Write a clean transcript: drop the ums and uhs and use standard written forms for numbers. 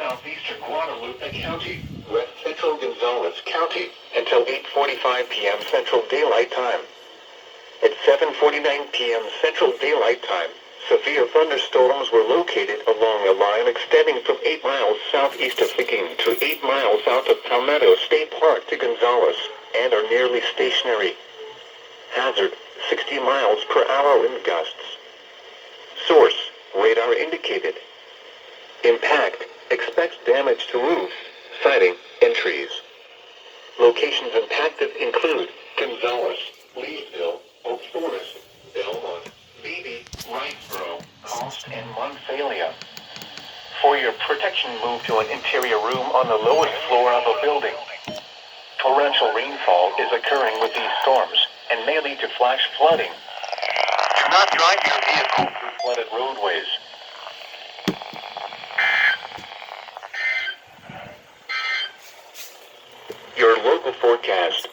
southeastern Guadalupe County, west central Gonzales County, until 8:45 p.m. Central Daylight Time. At 7:49 p.m. Central Daylight Time, severe thunderstorms were located along a line extending from 8 miles southeast of Seguin to 8 miles south of Palmetto State Park to Gonzales, and are nearly stationary. Hazard, 60 miles per hour wind gusts. Source, radar indicated. Impact, expects damage to roofs, siding, and trees. Locations impacted include Gonzales, Leesville, Oak Forest, Belmont, Beebe, Wrightsboro, Cost, and Monfalia. For your protection, move to an interior room on the lowest floor of a building. Torrential rainfall is occurring with these storms and may lead to flash flooding. Do not drive your vehicle through flooded roadways. Your local forecast.